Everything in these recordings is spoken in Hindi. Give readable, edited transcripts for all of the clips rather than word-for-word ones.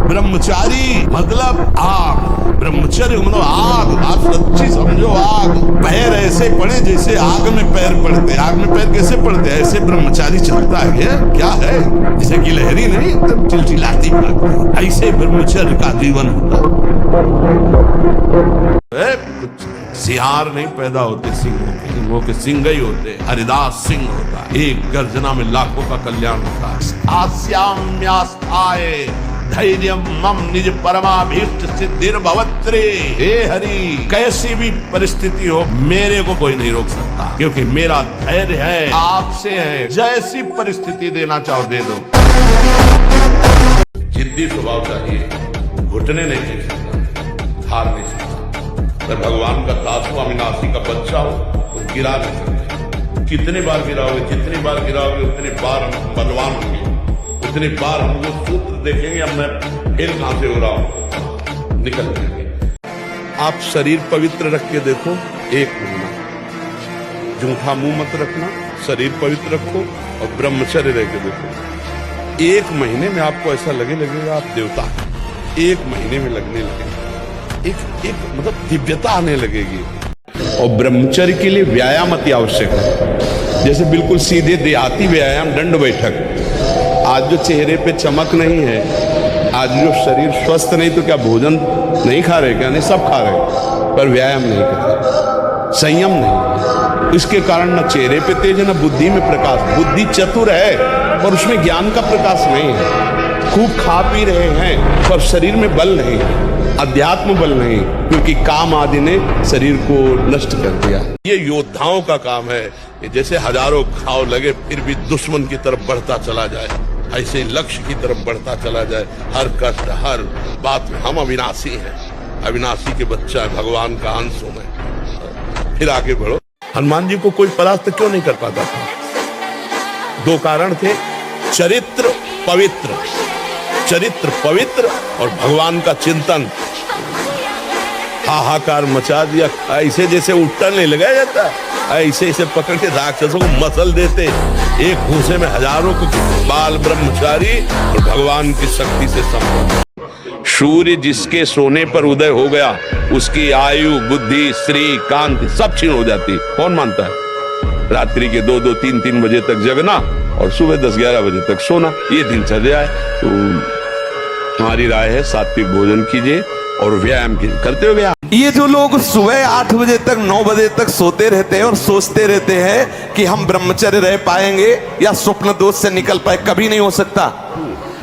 ब्रह्मचारी मतलब आग, ब्रह्मचर्य मतलब आग। आप सच्ची समझो आग। पैर ऐसे पड़े जैसे आग में पैर पड़ते। आग में पैर कैसे पड़ते? ऐसे ब्रह्मचारी चलता है। क्या है? जैसे गिलहरी नहीं एकदम चिलचिलाती भागती, ऐसे ब्रह्मचर्य का जीवन होता है। सिहार नहीं पैदा होते सिंहों के सिंह ही होते। हरिदास सिंह होता है। एक गर्जना में लाखों का कल्याण होता है। आस्याम्यास्थाय धैर्यम मम निज परमाभीष्ट सिद्धिर्भवत्रे। हे हरि, कैसी भी परिस्थिति हो मेरे को कोई नहीं रोक सकता, क्योंकि मेरा धैर्य है आपसे है। जैसी परिस्थिति देना चाहो दे दो। जिद्दी स्वभाव चाहिए, घुटने नहीं देख सकता, हार नहीं सकता। अगर भगवान का दास हो, अविनाशी का बच्चा हो तो गिरा नहीं सकते। कितने बार गिराओगे, जितनी बार गिराओगे उतनी बार हम बलवान होंगे, उतनी बार हम वो सूत्र देखेंगे। अब मैं फिर कहां से हो रहा हूं, निकल जाएंगे। आप शरीर पवित्र रख के देखो, 1 महीना जूठा मुंह मत रखना, शरीर पवित्र रखो और ब्रह्मचर्य रह के देखो। 1 महीने में आपको ऐसा लगेगा आप देवता हैं। 1 महीने में लगने लगेगा, एक मतलब दिव्यता आने लगेगी। और ब्रह्मचर्य के लिए व्यायाम अति आवश्यक है। जैसे बिल्कुल सीधे देहाती व्यायाम, दंड बैठक। आज जो चेहरे पे चमक नहीं है, आज जो शरीर स्वस्थ नहीं, तो क्या भोजन नहीं खा रहे? क्या नहीं, सब खा रहे, पर व्यायाम नहीं कर रहे, संयम नहीं। इसके कारण न चेहरे पे तेज है, न बुद्धि में प्रकाश। बुद्धि चतुर है पर उसमें ज्ञान का प्रकाश नहीं है। खूब खा पी रहे हैं पर शरीर में बल नहीं है, अध्यात्म बल नहीं, क्योंकि काम आदि ने शरीर को नष्ट कर दिया। ये योद्धाओं का काम है कि जैसे हजारों घाव लगे फिर भी दुश्मन की तरफ बढ़ता चला जाए, ऐसे लक्ष्य की तरफ बढ़ता चला जाए। हर कष्ट, हर बात में हम अविनाशी हैं, अविनाशी के बच्चा है, भगवान का अंश हूं मैं। फिर आगे बढ़ो। हनुमान जी को कोई परास्त क्यों नहीं कर पाता था? 2 कारण थे। चरित्र पवित्र, चरित्र पवित्र और भगवान का चिंतन। हाहाकार मचा दिया, ऐसे जैसे उठा नहीं लगाया जाता, ऐसे ऐसे पकड़ के राक्षसों को मसल देते। एक भूसे में हजारों को बाल ब्रह्मचारी और भगवान की शक्ति से संपन्न। सूर्य जिसके सोने पर उदय हो गया, उसकी आयु, बुद्धि, श्री, कांति सब क्षीण हो जाती। कौन मानता है? रात्रि के 2-2, 3-3 बजे तक जगना और सुबह 10-11 बजे तक सोना, ये दिनचर्या है। तो हमारी राय है सात्विक भोजन कीजिए और व्यायाम कीजिए। करते हो व्यायाम? ये जो लोग सुबह 8 बजे तक 9 बजे तक सोते रहते हैं और सोचते रहते हैं कि हम ब्रह्मचर्य रह पाएंगे या स्वप्न दोष से निकल पाए, कभी नहीं हो सकता।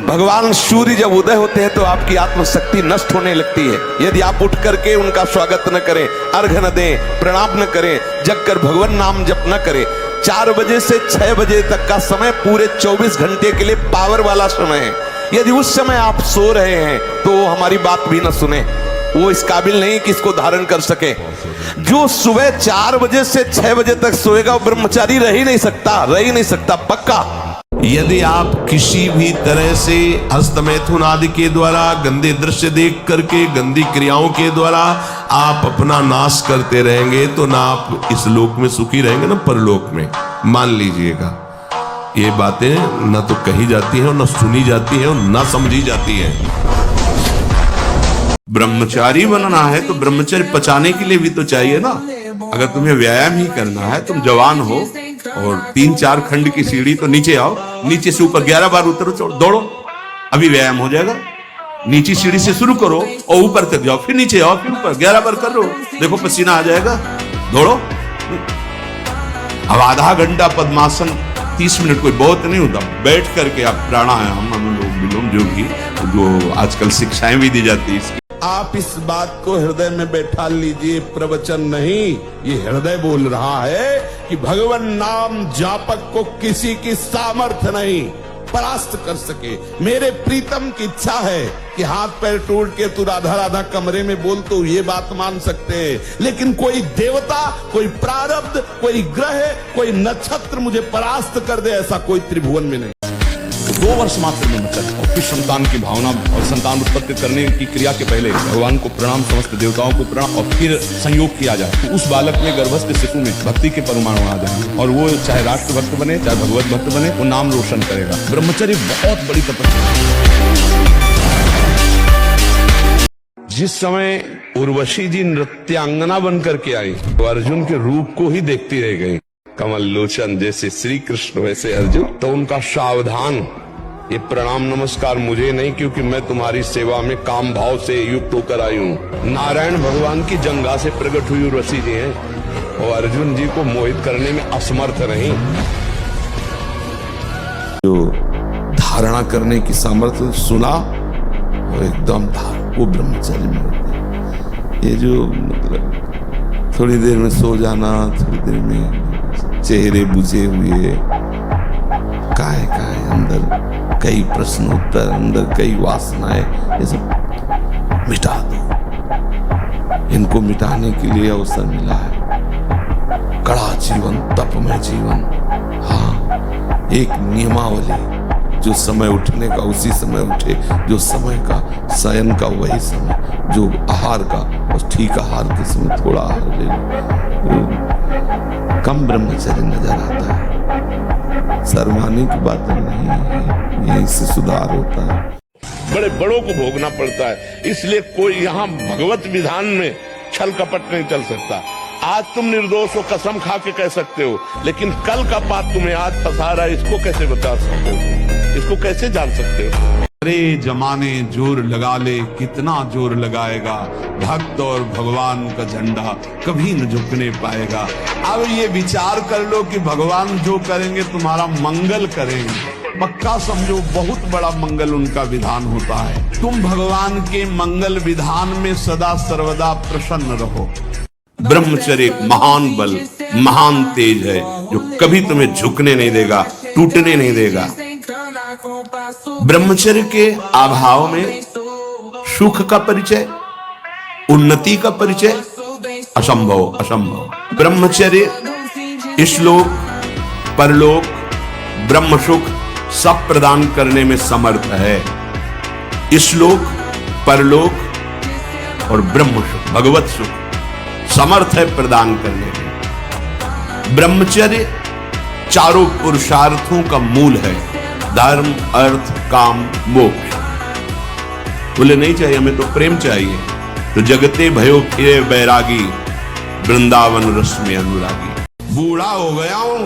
भगवान सूर्य जब उदय होते हैं तो आपकी आत्मशक्ति नष्ट होने लगती है। यदि आप उठ करके उनका स्वागत न करें, अर्घ्य न दें, प्रणाम न करें, जग कर भगवान नाम जप न करें। 4 बजे से 6 बजे तक का समय पूरे 24 घंटे के लिए पावर वाला समय है। यदि उस समय आप सो रहे हैं तो हमारी बात भी न सुने, वो इस काबिल नहीं कि इसको धारण कर सके। जो सुबह 4 बजे से 6 बजे तक सोएगा वो ब्रह्मचारी रह ही नहीं सकता पक्का। यदि आप किसी भी तरह से हस्तमैथुन आदि के द्वारा, गंदे दृश्य देख करके, गंदी क्रियाओं के द्वारा आप अपना नाश करते रहेंगे तो ना आप इस लोक में सुखी रहेंगे ना परलोक में। मान लीजिएगा, ये बातें न तो कही जाती हैं और न सुनी जाती हैं और न समझी जाती हैं। ब्रह्मचारी बनना है तो ब्रह्मचर्य पचाने के लिए भी तो चाहिए ना। अगर तुम्हें व्यायाम ही करना है, तुम जवान हो और 3-4 खंड की सीढ़ी तो नीचे आओ, नीचे से ऊपर 11 बार उतरो, दौड़ो, अभी व्यायाम हो जाएगा। नीचे सीढ़ी से शुरू करो और ऊपर तक जाओ, फिर नीचे आओ, फिर ऊपर 11 बार करो, देखो पसीना आ जाएगा। दौड़ो। अब आधा घंटा पद्मासन, 30 मिनट कोई बहुत नहीं होता। बैठ करके आप प्राणायाम, अनुलोम विलोम, जो आजकल शिक्षाएं भी दी जाती है, आप इस बात को हृदय में बैठा लीजिए। प्रवचन नहीं, ये हृदय बोल रहा है कि भगवान नाम जापक को किसी की सामर्थ्य नहीं परास्त कर सके। मेरे प्रीतम की इच्छा है कि हाथ पैर टूट के तू राधा राधा कमरे में बोल, तो ये बात मान सकते हैं, लेकिन कोई देवता, कोई प्रारब्ध, कोई ग्रह, कोई नक्षत्र मुझे परास्त कर दे, ऐसा कोई त्रिभुवन में नहीं। 2 वर्ष मात्र में बच्चा और फिर संतान की भावना और संतान उत्पत्ति करने की क्रिया के पहले भगवान को प्रणाम, समस्त देवताओं को प्रणाम, और फिर संयोग किया जाए तो उस बालक में, गर्भस्थ शिशु में भक्ति के परमाणु आ जाएंगे और वो चाहे राष्ट्र भक्त बने, चाहे भगवत भक्त बने, वो नाम रोशन करेगा। ब्रह्मचर्य बहुत बड़ी तपस्या है। जिस समय उर्वशी जी नृत्यांगना बनकर के आई तो अर्जुन के रूप को ही देखती रह गई। कमल लोचन जैसे श्री कृष्ण वैसे अर्जुन। तो उनका सावधान, ये प्रणाम नमस्कार मुझे नहीं, क्योंकि मैं तुम्हारी सेवा में काम भाव से युक्त होकर आई हूँ। नारायण भगवान की जंगा से प्रकट हुई उर्वशी जी हैं और अर्जुन जी को मोहित करने में असमर्थ नहीं। जो धारणा करने की सामर्थ्य सुना वो एकदम वो ब्रह्मचर्य में होते हैं। ये जो मतलब थोड़ी देर में सो जाना, थोड़ी देर में चेहरे बुझे हुए, काहे अंदर कई प्रश्न उत्तर, अंदर कई वासनाएं, ये सब मिटा दो। इनको मिटाने के लिए अवसर मिला है। कड़ा जीवन, तपमय जीवन। हाँ, एक नियमावली, जो समय उठने का उसी समय उठे, जो समय का शयन का वही समय, जो आहार का और ठीक आहार के समय थोड़ा आहार ले लो। कम ब्रह्मचर्य नजर आता है। शर्माने की बात नहीं है, यहीं से सुधार होता है। बड़े बड़ों को भोगना पड़ता है, इसलिए कोई यहाँ भगवत विधान में छल कपट नहीं चल सकता। आज तुम निर्दोष हो, कसम खा के कह सकते हो, लेकिन कल का पाप तुम्हें आज फंसा रहा है, इसको कैसे बता सकते हो? इसको कैसे जान सकते हो? अरे जमाने जोर लगा ले, कितना जोर लगाएगा, भक्त और भगवान का झंडा कभी न झुकने पाएगा। अब ये विचार कर लो कि भगवान जो करेंगे तुम्हारा मंगल करेंगे, पक्का समझो बहुत बड़ा मंगल उनका विधान होता है। तुम भगवान के मंगल विधान में सदा सर्वदा प्रसन्न रहो। ब्रह्मचर्य एक महान बल, महान तेज है, जो कभी तुम्हें झुकने नहीं देगा, टूटने नहीं देगा। ब्रह्मचर्य के अभाव में सुख का परिचय, उन्नति का परिचय असंभव। ब्रह्मचर्य इशलोक परलोक ब्रह्म सुख सब प्रदान करने में समर्थ है। इशलोक परलोक और ब्रह्म सुख, भगवत सुख समर्थ है प्रदान करने में। ब्रह्मचर्य चारों पुरुषार्थों का मूल है, धर्म अर्थ काम मोक्ष। बोले नहीं चाहिए हमें तो प्रेम चाहिए, तो जगते भयो फिरे बैरागी, वृंदावन रस में अनुरागी। बूढ़ा हो गया हूं,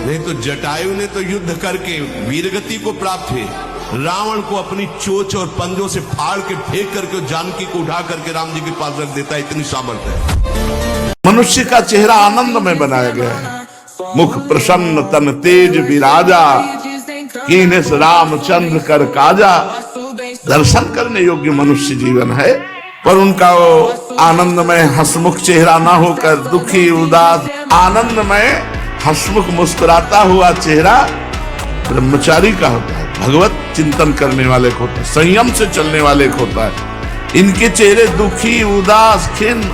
नहीं तो जटायु ने तो युद्ध करके वीरगति को प्राप्त हुए। रावण को अपनी चोंच और पंजों से फाड़ के फेंक करके जानकी को उठा करके राम जी के पास रख देता है, इतनी सामर्थ्य है। मनुष्य का चेहरा आनंद में बनाया गया है, मुख प्रसन्न तन तेज विराजा, कीनेस रामचंद्र कर काजा। दर्शन करने योग्य मनुष्य जीवन है, पर उनका वो आनंदमय हंसमुख चेहरा ना होकर दुखी उदास, आनंदमय हंसमुख मुस्कुराता हुआ चेहरा ब्रह्मचारी का होता है, भगवत चिंतन करने वाले को होता है, संयम से चलने वाले को होता है। इनके चेहरे दुखी उदास खिन्न,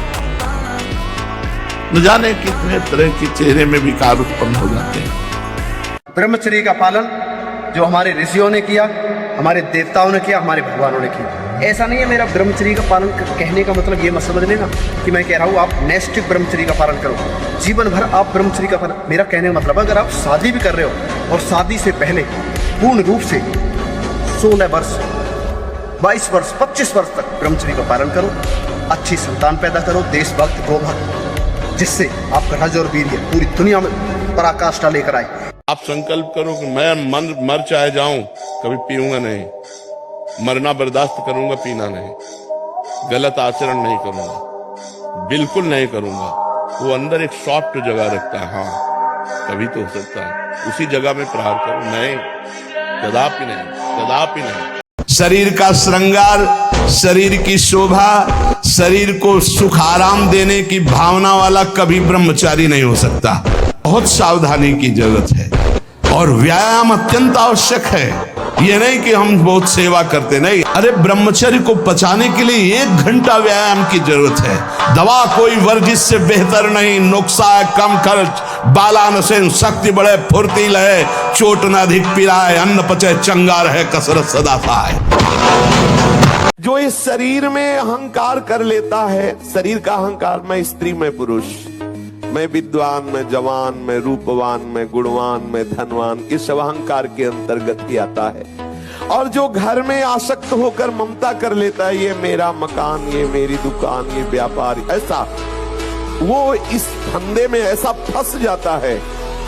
न जाने कितने तरह के चेहरे में विकार उत्पन्न हो जाते हैं। ब्रह्मचर्य का पालन जो हमारे ऋषियों ने किया, हमारे देवताओं ने किया, हमारे भगवानों ने किया। ऐसा नहीं है मेरा ब्रह्मचर्य का पालन कहने का मतलब ये मत समझ लेना कि मैं कह रहा हूँ आप नैष्ठिक ब्रह्मचर्य का पालन करो, जीवन भर आप ब्रह्मचर्य का पालन। मेरा कहने का मतलब अगर आप शादी भी कर रहे हो और शादी से पहले पूर्ण रूप से 16 वर्ष 22 वर्ष 25 वर्ष तक ब्रह्मचर्य का पालन करो, अच्छी संतान पैदा करो, देशभक्त गोभक्त, जिससे आपका रज और वीर्य पूरी दुनिया में पराकाष्ठा लेकर आए। आप संकल्प करो कि मैं मर चाहे जाऊं, कभी पीऊंगा नहीं, मरना बर्दाश्त करूंगा, पीना नहीं, गलत आचरण नहीं करूंगा, बिल्कुल नहीं करूंगा। वो अंदर एक सॉफ्ट जगह रखता है, हाँ कभी तो हो सकता है उसी जगह में प्रहार करो, नहीं कदापि नहीं, कदापि नहीं। शरीर का श्रृंगार, शरीर की शोभा, शरीर को सुख आराम देने की भावना वाला कभी ब्रह्मचारी नहीं हो सकता। बहुत सावधानी की जरूरत है और व्यायाम अत्यंत आवश्यक है। ये नहीं कि हम बहुत सेवा करते, नहीं। अरे ब्रह्मचर्य को पचाने के लिए 1 घंटा व्यायाम की जरूरत है। दवा कोई वर्जिश से बेहतर नहीं, नुस्खा है कम खर्च, बालान से शक्ति बढ़े, फुर्तील है, चोट न अधिक पिराए, अन्न पचे चंगा रहे, कसरत सदा सहाय। जो इस शरीर में अहंकार कर लेता है, शरीर का अहंकार, मैं स्त्री में पुरुष, मैं विद्वान में जवान में रूपवान में गुणवान में धनवान, इस अहंकार के अंतर्गत ही आता है। और जो घर में आसक्त होकर ममता कर लेता है, ये मेरा मकान, ये मेरी दुकान, ये व्यापार, ऐसा वो इस धंधे में ऐसा फंस जाता है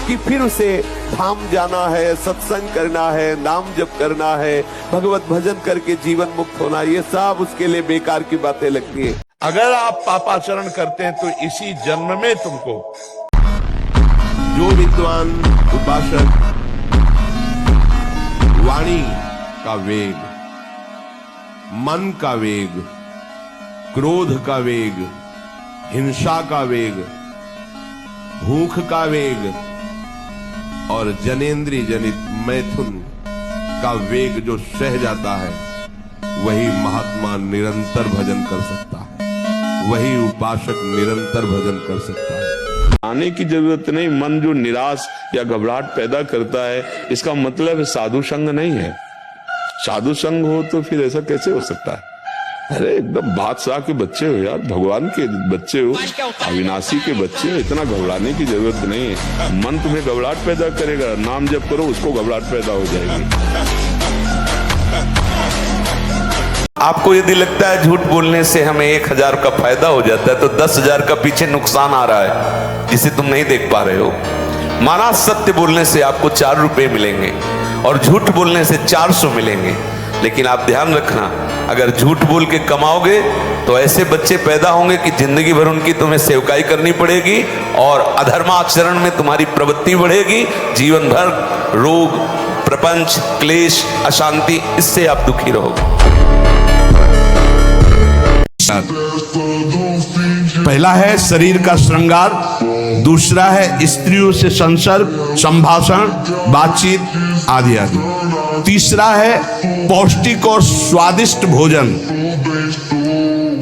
कि फिर उसे धाम जाना है, सत्संग करना है, नाम जप करना है, भगवत भजन करके जीवन मुक्त होना, ये सब उसके लिए बेकार की बातें लगती है। अगर आप पापाचरण करते हैं तो इसी जन्म में तुमको, जो विद्वान उपासक वाणी का वेग, मन का वेग, क्रोध का वेग, हिंसा का वेग, भूख का वेग और जनेंद्रिय जनित मैथुन का वेग जो सह जाता है, वही महात्मा निरंतर भजन कर सकता है, वही उपासक निरंतर भजन कर सकता है। आने की जरूरत नहीं। मन जो निराश या घबराहट पैदा करता है, इसका मतलब साधु संग नहीं है। साधु संग हो तो फिर ऐसा कैसे हो सकता है? अरे एकदम बादशाह के बच्चे हो यार, भगवान के बच्चे हो, अविनाशी के बच्चे हो, इतना घबराने की जरूरत नहीं है। मन तुम्हें घबराहट पैदा करेगा, नाम जप करो, उसको घबराहट पैदा हो जाएगी। आपको यदि लगता है झूठ बोलने से हमें 1000 का फायदा हो जाता है, तो 10,000 का पीछे नुकसान आ रहा है जिसे तुम नहीं देख पा रहे हो। माना सत्य बोलने से आपको 4 रुपए मिलेंगे और झूठ बोलने से 400 मिलेंगे, लेकिन आप ध्यान रखना, अगर झूठ बोल के कमाओगे तो ऐसे बच्चे पैदा होंगे कि जिंदगी भर उनकी तुम्हें सेवकाई करनी पड़ेगी और अधर्माचरण में तुम्हारी प्रवृत्ति बढ़ेगी। जीवन भर रोग, प्रपंच, क्लेश, अशांति, इससे आप दुखी रहोगे। पहला है शरीर का श्रृंगार, दूसरा है स्त्रियों से संसर्ग, संभाषण, बातचीत आदि आदि, तीसरा है पौष्टिक और स्वादिष्ट भोजन।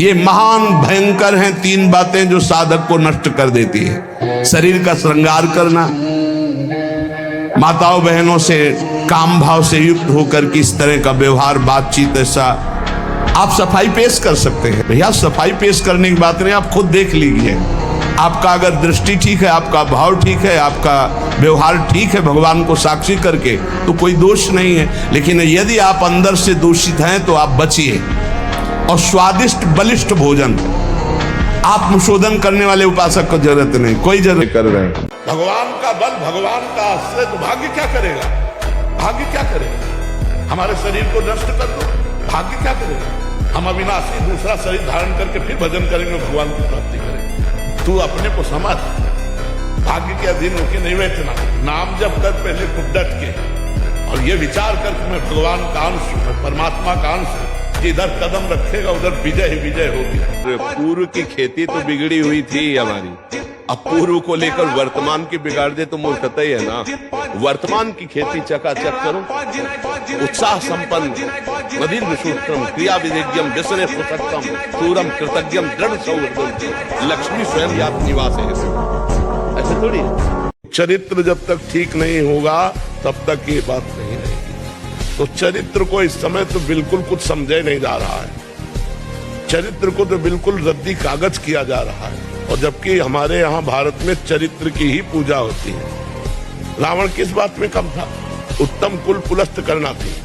ये महान भयंकर हैं 3 बातें जो साधक को नष्ट कर देती है। शरीर का श्रृंगार करना, माताओं बहनों से काम भाव से युक्त होकर किस तरह का व्यवहार, बातचीत, ऐसा आप सफाई पेश कर सकते हैं। भैया सफाई पेश करने की बात नहीं, आप खुद देख लीजिए। आपका अगर दृष्टि ठीक है, आपका भाव ठीक है, आपका व्यवहार ठीक है भगवान को साक्षी करके, तो कोई दोष नहीं है। लेकिन यदि आप अंदर से दूषित हैं तो आप बचिए। और स्वादिष्ट बलिष्ठ भोजन, आप संशोधन करने वाले उपासक को जरूरत नहीं, कोई जरूरत कर रहे हैं। भगवान का बल, भगवान का आश्रय, तो भाग्य क्या करेगा? भाग्य क्या करेगा? हमारे शरीर को नष्ट कर दो, भाग्य क्या करेगा? हम अविनाशी दूसरा शरीर धारण करके फिर भजन करेंगे, भगवान की प्राप्ति करेंगे। तू अपने को समझ, भाग्य के अधीन होके नहीं बैठना। नाम जप कर पहले खुद डट के, और ये विचार कर कि मैं भगवान का अंश हूं, मैं परमात्मा का अंश हूं। जिधर कदम रखेगा उधर विजय ही विजय होगी। पूर्व की खेती तो बिगड़ी हुई थी हमारी, अब पूर्व को लेकर वर्तमान की बिगाड़ दे तो मूर्खता ही है ना। वर्तमान की खेती चकाचक करो, उत्साह संपन्न, मदीर विशुद्धम, क्रिया विधिज्ञम, व्यसने सुसक्तम, सूरम कृतज्ञम, दृढ़ सौहृदम, लक्ष्मी स्वयं यात निवास है। ऐसे थोड़ी है। चरित्र जब तक ठीक नहीं होगा तब तक ये बात नहीं रहेगी। तो चरित्र को इस समय तो बिल्कुल कुछ समझे नहीं जा रहा है। चरित्र को तो बिल्कुल रद्दी कागज किया जा रहा है। और जबकि हमारे यहाँ भारत में चरित्र की ही पूजा होती है। रावण किस बात में कम था? उत्तम कुल पुलस्त करना थी।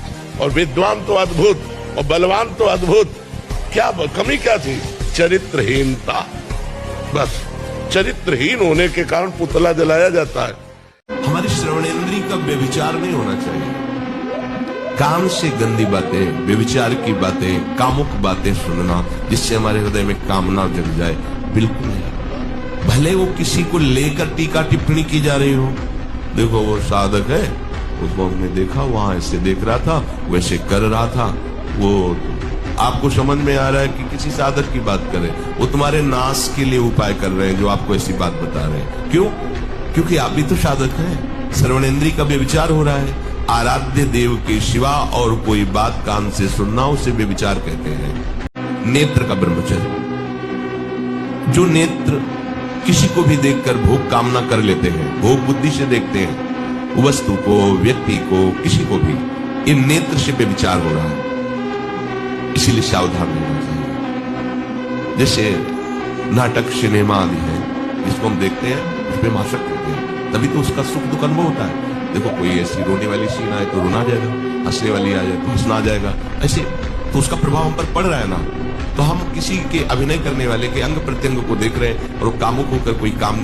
और विद्वान तो अद्भुत और बलवान तो अद्भुत, क्या कमी क्या थी? चरित्रहीनता। बस चरित्रहीन होने के कारण पुतला जलाया जाता है। हमारी श्रवणेंद्रिय का व्यभिचार नहीं होना चाहिए। कान से गंदी बातें, व्यभिचार की बातें, कामुक बातें सुनना जिससे हमारे हृदय में कामना जग जाए, बिल्कुल नहीं। भले वो किसी को लेकर टीका टिप्पणी की जा रही हो, देखो वो साधक है, उसको हमने देखा वहां ऐसे देख रहा था, वैसे कर रहा था, वो आपको समझ में आ रहा है कि किसी साधक की बात करें, वो तुम्हारे नाश के लिए उपाय कर रहे हैं जो आपको ऐसी बात बता रहे हैं। क्यों? क्योंकि आप भी तो साधक हैं। श्रवणेंद्रिय का व्यभिचार हो रहा है। आराध्य देव के सिवा और कोई बात कान से सुनना उसे व्यभिचार कहते हैं। नेत्र का ब्रह्मचर्य, जो नेत्र किसी को भी देखकर भोग कामना कर लेते हैं, भोग बुद्धि से देखते हैं वस्तु को, व्यक्ति को, किसी को भी, ये नेत्र से व्यभिचार हो रहा है। इसीलिए सावधान रहना चाहिए। जैसे नाटक, सिनेमा आदि है, जिसको हम देखते हैं उस पर आसक्त होते हैं, तभी तो उसका सुख दुख अनुभव होता है। देखो कोई ऐसी रोने वाली सीन आए तो रोना जाएगा, हंसने वाली आ जाए तो हंसना आ जाएगा, ऐसे तो उसका प्रभाव हम पर पड़ रहा है ना। तो हम किसी के अभिनय करने वाले के अंग प्रत्यंग को देख रहे हैं और वो कामुक होकर कोई काम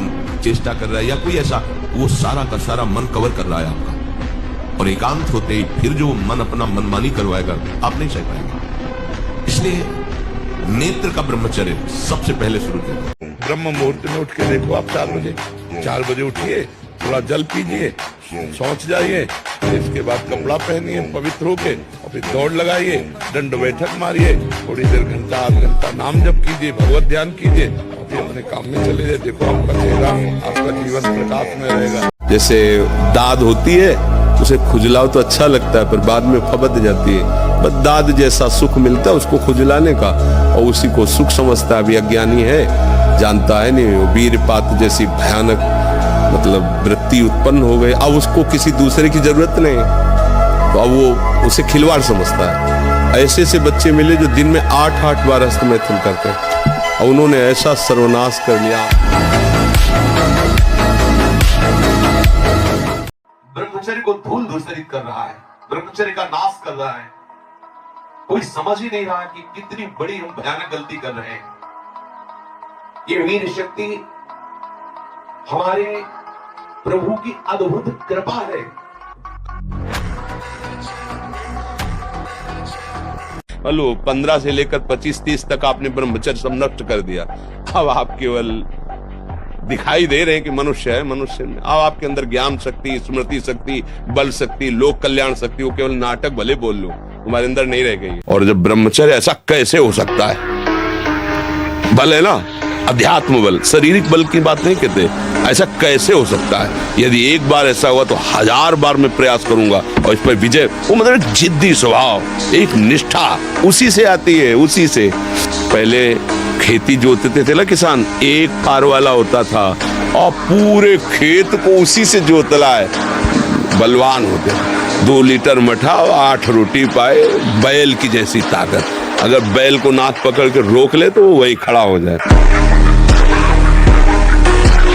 चेष्टा कर रहा है या कोई ऐसा, वो सारा का सारा मन कवर कर रहा है आपका, और एकांत होते ही फिर जो मन अपना मनमानी करवाएगा आप नहीं सह पाएंगे। इसलिए नेत्र का ब्रह्मचर्य सबसे पहले शुरू करें। ब्रह्म मुहूर्त में उठ के देखो आप 4 बजे उठिए, थोड़ा जल पीजिए, सोच जाइए, इसके बाद कपड़ा पहनिए पवित्र होके और फिर दौड़ लगाइए, दंड बैठक मारिए, थोड़ी देर घंटा आध घंटा नाम जप कीजिए, भगवत ध्यान कीजिए, फिर अपने काम में चले जाए। देखो आपका चेहरा, आपका जीवन प्रकाश में रहेगा। जैसे दाद होती है उसे खुजलाओ तो अच्छा लगता है, पर बाद में फबद जाती है। बस दाद जैसा सुख मिलता है उसको खुजलाने का, और उसी को सुख समझता है। अभी अज्ञानी है, जानता है नहीं, वो वीरपात जैसी भयानक मतलब वृत्ति उत्पन्न हो गई। अब उसको किसी दूसरे की जरूरत नहीं, तो अब वो उसे खिलवाड़ समझता है। ऐसे से बच्चे मिले जो दिन में 8-8 बार हस्तमैथुन करते हैं, और उन्होंने ऐसा सर्वनाश कर लिया। ब्रह्मचर्य को धूल धूसरित कर रहा है, ब्रह्मचर्य का नाश कर रहा है। कोई समझ ही नहीं रहा कि कितनी बड़ी हम भयानक गलती कर रहे हैं। ये वीर शक्ति हमारे प्रभु की अद्भुत कृपा है। लो 15 से लेकर 25-30 तक आपने ब्रह्मचर्य सब नष्ट कर दिया। अब आप केवल दिखाई दे रहे हैं कि मनुष्य है, मनुष्य में अब आपके अंदर ज्ञान शक्ति, स्मृति शक्ति, बल शक्ति, लोक कल्याण शक्ति, वो केवल नाटक भले बोल लो, हमारे अंदर नहीं रह गई। और जब ब्रह्मचर्य ऐसा कैसे हो सकता है, बल है ना, अध्यात्म बल, शारीरिक बल की बात नहीं कहते, ऐसा कैसे हो सकता है? यदि एक बार ऐसा हुआ तो 1000 बार मैं प्रयास करूंगा और इस पर विजय। वो मतलब जिद्दी स्वभाव, एक निष्ठा उसी से आती है, उसी से। पहले खेती जोतते थे ना किसान, एक फार वाला होता था और पूरे खेत को उसी से जोतला है, बलवान होते। 2 लीटर मठा और 8 रोटी पाए, बैल की जैसी ताकत। अगर बैल को नाक पकड़ के रोक ले तो वो वही खड़ा हो जाए।